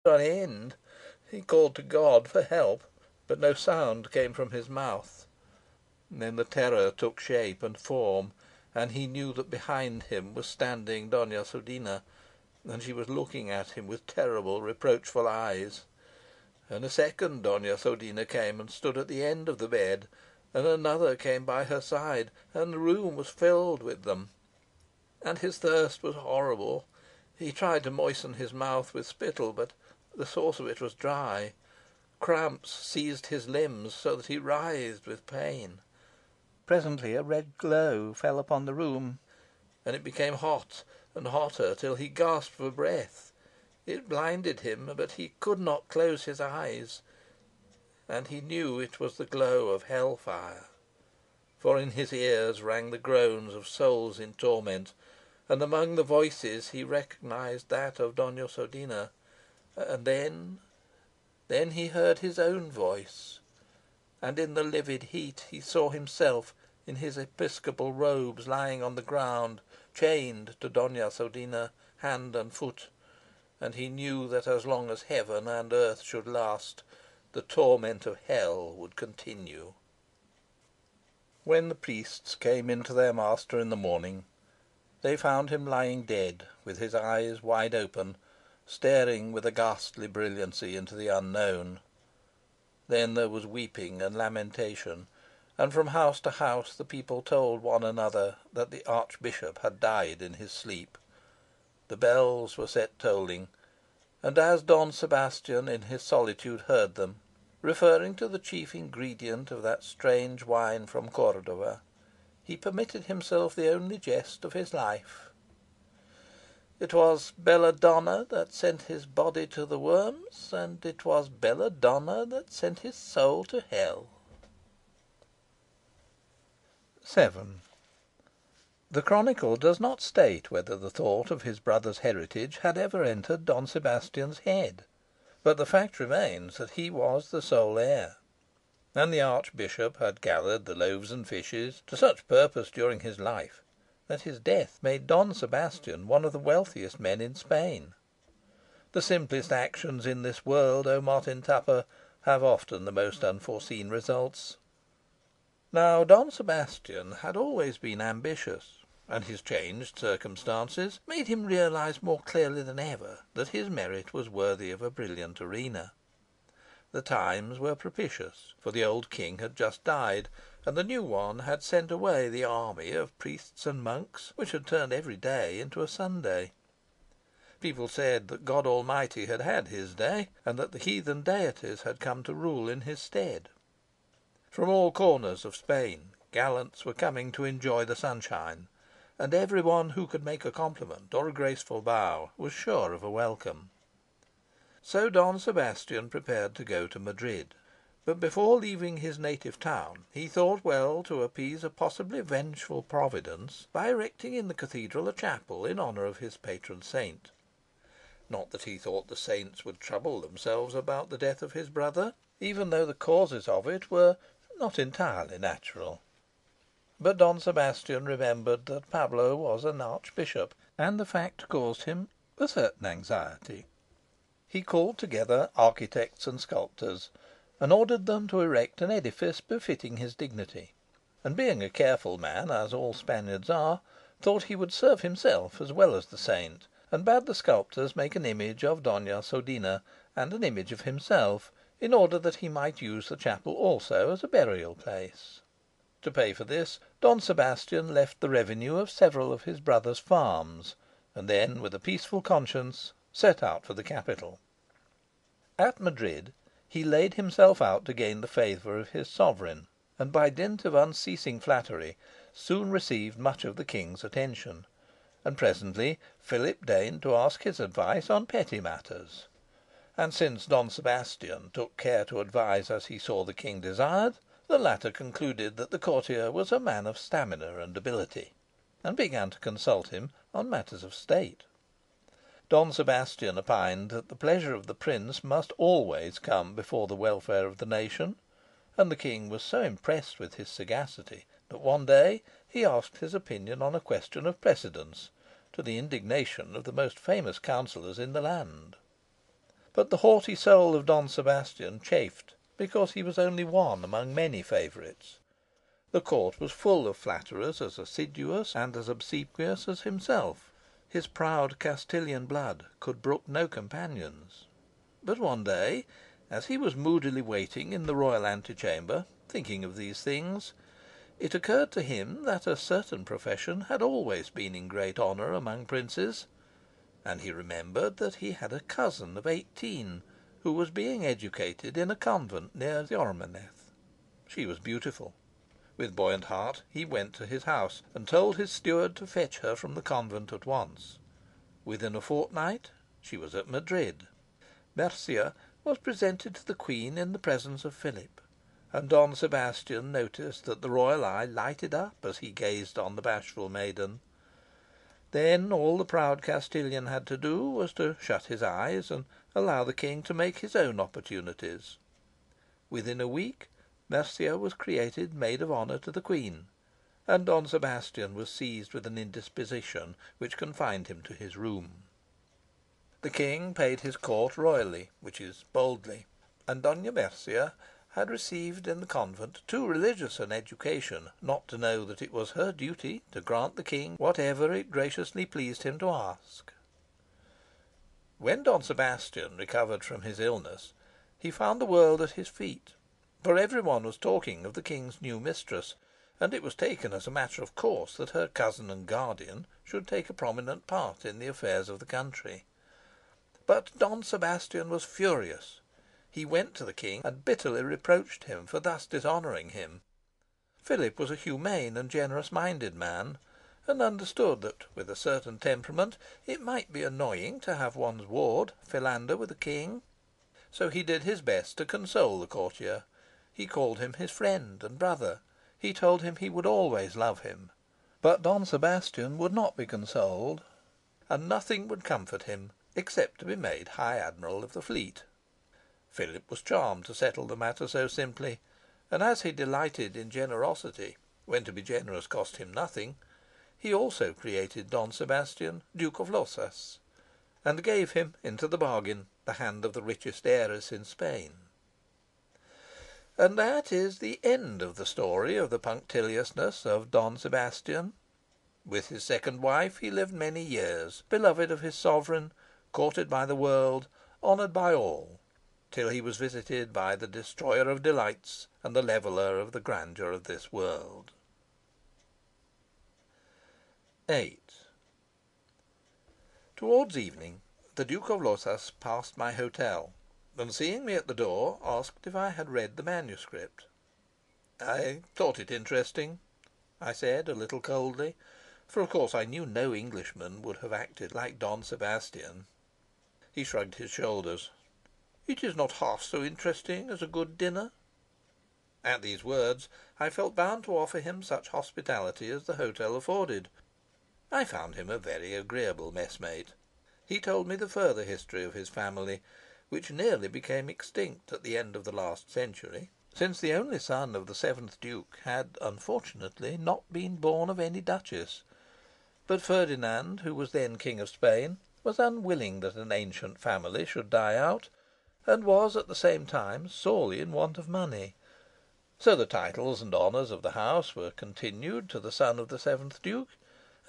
on end. He called to God for help, but no sound came from his mouth. Then the terror took shape and form, and he knew that behind him was standing Doña Sodina, and she was looking at him with terrible, reproachful eyes. And a second Doña Sodina came and stood at the end of the bed, and another came by her side, and the room was filled with them. And his thirst was horrible. He tried to moisten his mouth with spittle, but the source of it was dry. Cramps seized his limbs so that he writhed with pain. Presently a red glow fell upon the room, and it became hot and hotter till he gasped for breath. It blinded him, but he could not close his eyes, and he knew it was the glow of hell fire. For in his ears rang the groans of souls in torment, and among the voices he recognised that of Doña Sodina. And then he heard his own voice, and in the livid heat he saw himself in his episcopal robes lying on the ground, chained to Doña Sodina hand and foot, and he knew that as long as heaven and earth should last, the torment of hell would continue. When the priests came in to their master in the morning, they found him lying dead, with his eyes wide open, staring with a ghastly brilliancy into the unknown. Then there was weeping and lamentation, and from house to house the people told one another that the Archbishop had died in his sleep. The bells were set tolling, and as Don Sebastian in his solitude heard them, referring to the chief ingredient of that strange wine from Cordova, he permitted himself the only jest of his life. It was Belladonna that sent his body to the worms, and it was Belladonna that sent his soul to hell. 7. The chronicle does not state whether the thought of his brother's heritage had ever entered Don Sebastian's head, but the fact remains that he was the sole heir, and the Archbishop had gathered the loaves and fishes to such purpose during his life that his death made Don Sebastian one of the wealthiest men in Spain. The simplest actions in this world, O Martin Tupper, have often the most unforeseen results. Now, Don Sebastian had always been ambitious, and his changed circumstances made him realise more clearly than ever that his merit was worthy of a brilliant arena. The times were propitious, for the old king had just died, and the new one had sent away the army of priests and monks which had turned every day into a Sunday. People said that God Almighty had had his day, and that the heathen deities had come to rule in his stead. From all corners of Spain gallants were coming to enjoy the sunshine, and every one who could make a compliment or a graceful bow was sure of a welcome. So Don Sebastian prepared to go to Madrid, but before leaving his native town he thought well to appease a possibly vengeful Providence by erecting in the cathedral a chapel in honour of his patron saint. Not that he thought the saints would trouble themselves about the death of his brother, even though the causes of it were not entirely natural. But Don Sebastian remembered that Pablo was an archbishop, and the fact caused him a certain anxiety. He called together architects and sculptors, and ordered them to erect an edifice befitting his dignity, and being a careful man, as all Spaniards are, thought he would serve himself as well as the saint, and bade the sculptors make an image of Doña Sodina and an image of himself, in order that he might use the chapel also as a burial place. To pay for this, Don Sebastian left the revenue of several of his brother's farms, and then, with a peaceful conscience, set out for the capital. At Madrid he laid himself out to gain the favour of his sovereign, and by dint of unceasing flattery soon received much of the king's attention, and presently Philip deigned to ask his advice on petty matters. And since Don Sebastian took care to advise as he saw the king desired, the latter concluded that the courtier was a man of stamina and ability, and began to consult him on matters of state. Don Sebastian opined that the pleasure of the prince must always come before the welfare of the nation, and the king was so impressed with his sagacity that one day he asked his opinion on a question of precedence, to the indignation of the most famous counsellors in the land. But the haughty soul of Don Sebastian chafed because he was only one among many favourites. The court was full of flatterers as assiduous and as obsequious as himself. His proud Castilian blood could brook no companions. But one day, as he was moodily waiting in the royal antechamber, thinking of these things, it occurred to him that a certain profession had always been in great honour among princes, and he remembered that he had a cousin of 18 who was being educated in a convent near Jormaneth. She was beautiful. With buoyant heart he went to his house, and told his steward to fetch her from the convent at once. Within a fortnight she was at Madrid. Mercia was presented to the Queen in the presence of Philip, and Don Sebastian noticed that the royal eye lighted up as he gazed on the bashful maiden. Then all the proud Castilian had to do was to shut his eyes and allow the king to make his own opportunities. Within a week Mercia was created maid of honour to the Queen, and Don Sebastian was seized with an indisposition which confined him to his room. The king paid his court royally, which is boldly, and Doña Mercia had received in the convent too religious an education not to know that it was her duty to grant the king whatever it graciously pleased him to ask. When Don Sebastian recovered from his illness, he found the world at his feet, for every one was talking of the king's new mistress, and it was taken as a matter of course that her cousin and guardian should take a prominent part in the affairs of the country. But Don Sebastian was furious. He went to the king and bitterly reproached him for thus dishonouring him. Philip was a humane and generous-minded man, and understood that, with a certain temperament, it might be annoying to have one's ward philander with a king. So he did his best to console the courtier. He called him his friend and brother. He told him he would always love him. But Don Sebastian would not be consoled, and nothing would comfort him except to be made High Admiral of the Fleet. Philip was charmed to settle the matter so simply, and as he delighted in generosity, when to be generous cost him nothing, he also created Don Sebastian Duke of Losas, and gave him, into the bargain, the hand of the richest heiress in Spain. And that is the end of the story of the punctiliousness of Don Sebastian. With his second wife he lived many years, beloved of his sovereign, courted by the world, honoured by all, till he was visited by the destroyer of delights and the leveller of the grandeur of this world. 8. Towards evening the Duke of Losas passed my hotel, and seeing me at the door, asked if I had read the manuscript. "I thought it interesting," I said, a little coldly, for of course I knew no Englishman would have acted like Don Sebastian. He shrugged his shoulders. "It is not half so interesting as a good dinner." At these words I felt bound to offer him such hospitality as the hotel afforded. I found him a very agreeable messmate. He told me the further history of his family, which nearly became extinct at the end of the last century, since the only son of the seventh Duke had, unfortunately, not been born of any duchess. But Ferdinand, who was then King of Spain, was unwilling that an ancient family should die out, and was at the same time sorely in want of money. So the titles and honours of the house were continued to the son of the seventh Duke,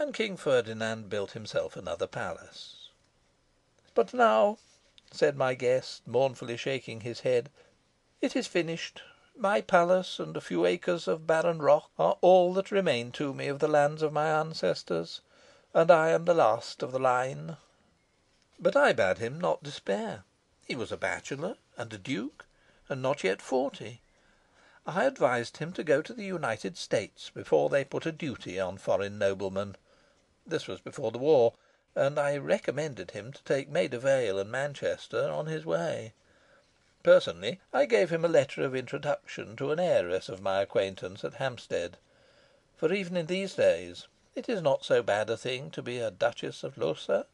and King Ferdinand built himself another palace. "But now," said my guest, mournfully shaking his head, "it is finished. My palace and a few acres of barren rock are all that remain to me of the lands of my ancestors, and I am the last of the line." But I bade him not despair. He was a bachelor and a duke, and not yet 40. I advised him to go to the United States before they put a duty on foreign noblemen. This was before the war, and I recommended him to take Maida Vale and Manchester on his way. Personally, I gave him a letter of introduction to an heiress of my acquaintance at Hampstead, for even in these days it is not so bad a thing to be a Duchess of Losas,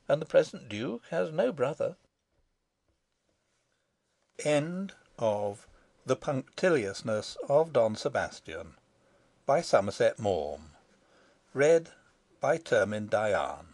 and the present Duke has no brother. End of The Punctiliousness of Don Sebastian by Somerset Maugham. Read by Termin Diane.